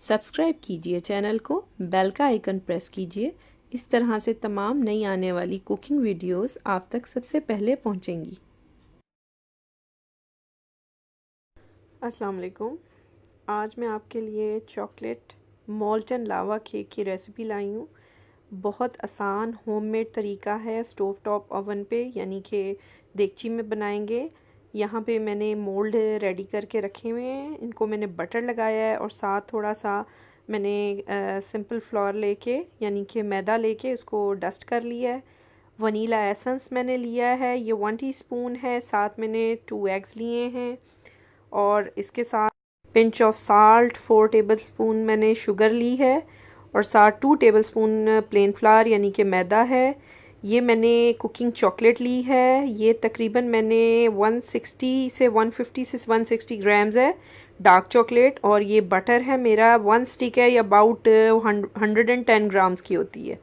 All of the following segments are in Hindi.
सब्सक्राइब कीजिए चैनल को, बेल का आइकन प्रेस कीजिए। इस तरह से तमाम नई आने वाली कुकिंग वीडियोस आप तक सबसे पहले पहुंचेंगी। अस्सलाम वालेकुम। आज मैं आपके लिए चॉकलेट मोल्टन लावा केक की रेसिपी लाई हूँ। बहुत आसान होममेड तरीका है। स्टोव टॉप ओवन पे यानी कि देगची में बनाएंगे। यहाँ पे मैंने मोल्ड रेडी करके रखे हुए हैं। इनको मैंने बटर लगाया है और साथ थोड़ा सा मैंने सिंपल फ्लोर लेके यानी कि मैदा लेके उसको डस्ट कर लिया है। वनीला एसेंस मैंने लिया है, ये 1 टीस्पून है। साथ मैंने 2 एग्स लिए हैं और इसके साथ पिंच ऑफ साल्ट, 4 टेबलस्पून मैंने शुगर ली है और साथ 2 टेबलस्पून प्लेन फ्लावर यानी कि मैदा है। ये मैंने कुकिंग चॉकलेट ली है। ये तकरीबन मैंने 160 से 150 से 160 ग्राम्स है डार्क चॉकलेट। और ये बटर है मेरा 1 स्टिक है, ये अबाउट 110 ग्राम्स की होती है।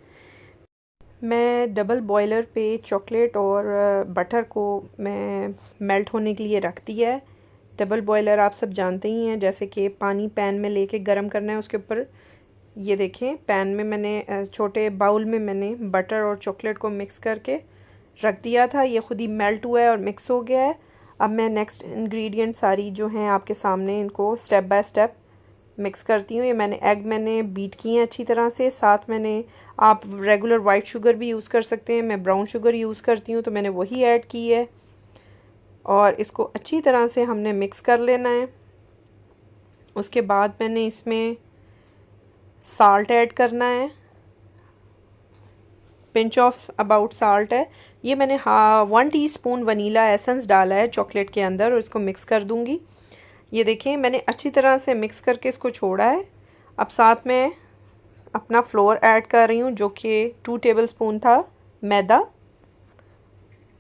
मैं डबल बॉयलर पे चॉकलेट और बटर को मैं मेल्ट होने के लिए रख दिया है। डबल बॉयलर आप सब जानते ही हैं, जैसे कि पानी पैन में लेके गरम करना है उसके ऊपर। ये देखें, पैन में मैंने छोटे बाउल में मैंने बटर और चॉकलेट को मिक्स करके रख दिया था। ये खुद ही मेल्ट हुआ है और मिक्स हो गया है। अब मैं नेक्स्ट इंग्रेडिएंट सारी जो हैं आपके सामने इनको स्टेप बाय स्टेप मिक्स करती हूँ। ये मैंने बीट किए हैं अच्छी तरह से। साथ मैंने, आप रेगुलर वाइट शुगर भी यूज़ कर सकते हैं, मैं ब्राउन शुगर यूज़ करती हूँ तो मैंने वही ऐड की है। और इसको अच्छी तरह से हमने मिक्स कर लेना है। उसके बाद मैंने इसमें साल्ट ऐड करना है, पिंच ऑफ अबाउट साल्ट है। ये मैंने 1 टीस्पून वनीला एसेंस डाला है चॉकलेट के अंदर और इसको मिक्स कर दूंगी। ये देखें, मैंने अच्छी तरह से मिक्स करके इसको छोड़ा है। अब साथ में अपना फ्लोर ऐड कर रही हूँ जो कि 2 टेबलस्पून था मैदा।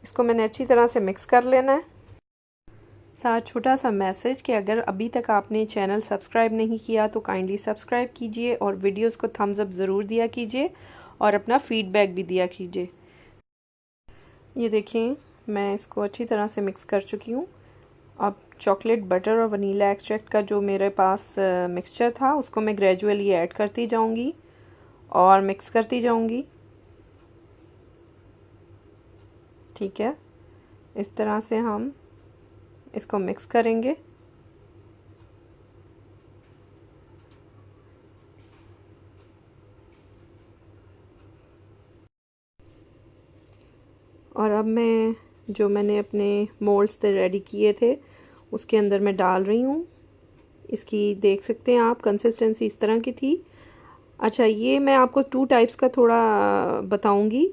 इसको मैंने अच्छी तरह से मिक्स कर लेना है। साथ छोटा सा मैसेज कि अगर अभी तक आपने चैनल सब्सक्राइब नहीं किया तो काइंडली सब्सक्राइब कीजिए और वीडियोस को थम्स अप ज़रूर दिया कीजिए और अपना फीडबैक भी दिया कीजिए। ये देखिए, मैं इसको अच्छी तरह से मिक्स कर चुकी हूँ। अब चॉकलेट, बटर और वनीला एक्सट्रैक्ट का जो मेरे पास मिक्सचर था उसको मैं ग्रेजुअली ऐड करती जाऊँगी और मिक्स करती जाऊँगी। ठीक है, इस तरह से हम इसको मिक्स करेंगे। और अब मैं जो मैंने अपने मोल्ड्स से रेडी किए थे उसके अंदर मैं डाल रही हूँ। इसकी देख सकते हैं आप, कंसिस्टेंसी इस तरह की थी। अच्छा, ये मैं आपको 2 टाइप्स का थोड़ा बताऊंगी।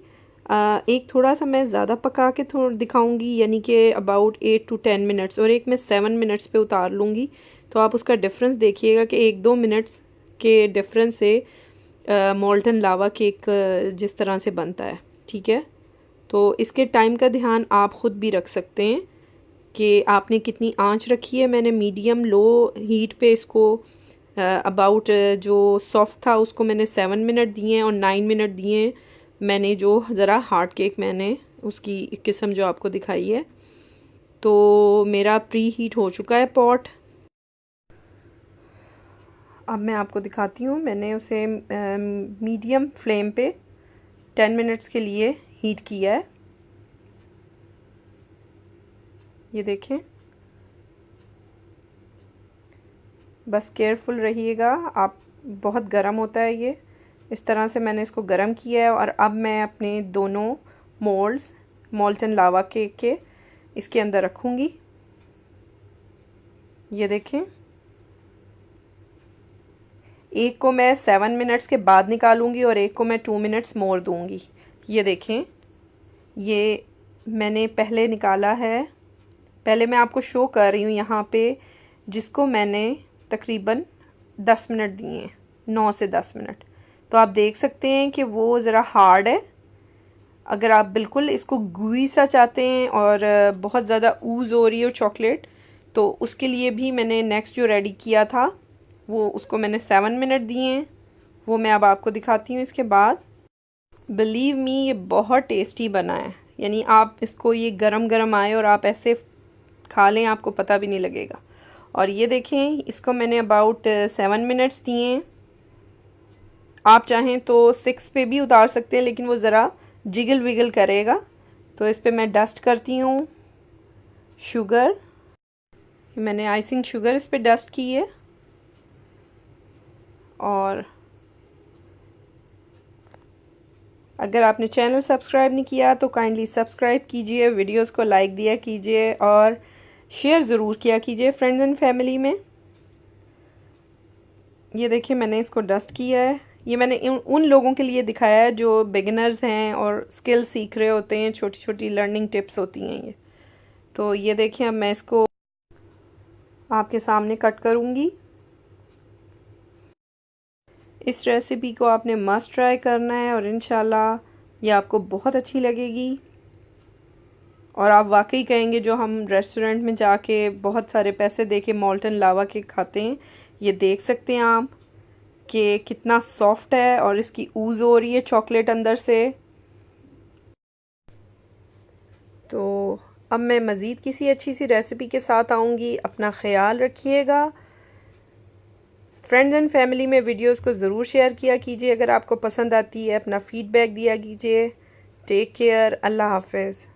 एक थोड़ा सा मैं ज़्यादा पका के थोड़ा दिखाऊंगी यानी कि अबाउट 8 to 10 मिनट्स, और एक मैं 7 मिनट्स पे उतार लूँगी। तो आप उसका डिफरेंस देखिएगा कि 1-2 मिनट्स के डिफरेंस से मोल्टन लावा केक जिस तरह से बनता है। ठीक है, तो इसके टाइम का ध्यान आप ख़ुद भी रख सकते हैं कि आपने कितनी आंच रखी है। मैंने मीडियम लो हीट पे इसको अबाउट जो सॉफ्ट था उसको मैंने 7 मिनट दिए हैं और 9 मिनट दिए मैंने जो ज़रा हार्ड केक मैंने उसकी किस्म जो आपको दिखाई है। तो मेरा प्री हीट हो चुका है पॉट। अब मैं आपको दिखाती हूँ। मैंने उसे मीडियम फ्लेम पे 10 मिनट्स के लिए हीट किया है। ये देखें, बस केयरफुल रहिएगा आप, बहुत गर्म होता है ये। इस तरह से मैंने इसको गर्म किया है और अब मैं अपने दोनों मोल्ड्स मोल्टन लावा केक के इसके अंदर रखूँगी। ये देखें, एक को मैं 7 मिनट्स के बाद निकालूंगी और एक को मैं 2 मिनट्स मोर दूंगी। ये देखें, ये मैंने पहले निकाला है। पहले मैं आपको शो कर रही हूँ यहाँ पे, जिसको मैंने तकरीबन 10 मिनट दिए हैं, 9 से 10 मिनट। तो आप देख सकते हैं कि वो ज़रा हार्ड है। अगर आप बिल्कुल इसको गुई सा चाहते हैं और बहुत ज़्यादा ऊज़ हो रही हो चॉकलेट, तो उसके लिए भी मैंने नेक्स्ट जो रेडी किया था वो उसको मैंने 7 मिनट दिए हैं। वो मैं अब आपको दिखाती हूँ इसके बाद। बिलीव मी, ये बहुत टेस्टी बना है। यानी आप इसको, ये गरम गरम आए और आप ऐसे खा लें, आपको पता भी नहीं लगेगा। और ये देखें, इसको मैंने अबाउट 7 मिनट्स दिए हैं। आप चाहें तो 6 पे भी उतार सकते हैं, लेकिन वो ज़रा जिगल विगल करेगा। तो इस पर मैं डस्ट करती हूँ शुगर। मैंने आइसिंग शुगर इस पर डस्ट की है। और अगर आपने चैनल सब्सक्राइब नहीं किया तो काइंडली सब्सक्राइब कीजिए, वीडियोस को लाइक दिया कीजिए और शेयर ज़रूर किया कीजिए फ्रेंड्स एंड फैमिली में। ये देखिए मैंने इसको डस्ट किया है। ये मैंने उन लोगों के लिए दिखाया है जो बिगिनर्स हैं और स्किल सीख रहे होते हैं, छोटी छोटी लर्निंग टिप्स होती हैं ये। तो ये देखिए अब मैं इसको आपके सामने कट करूँगी। इस रेसिपी को आपने मस्ट ट्राई करना है और इंशाल्लाह ये आपको बहुत अच्छी लगेगी और आप वाकई कहेंगे जो हम रेस्टोरेंट में जाके बहुत सारे पैसे दे के मॉल्टन लावा केक खाते हैं। ये देख सकते हैं आप कि कितना सॉफ्ट है और इसकी ऊज़ हो रही है चॉकलेट अंदर से। तो अब मैं मज़ीद किसी अच्छी सी रेसिपी के साथ आऊँगी। अपना ख्याल रखिएगा। फ्रेंड्स एंड फैमिली में वीडियोस को ज़रूर शेयर किया कीजिए अगर आपको पसंद आती है। अपना फ़ीडबैक दिया कीजिए। Take care. अल्लाह हाफ़िज़।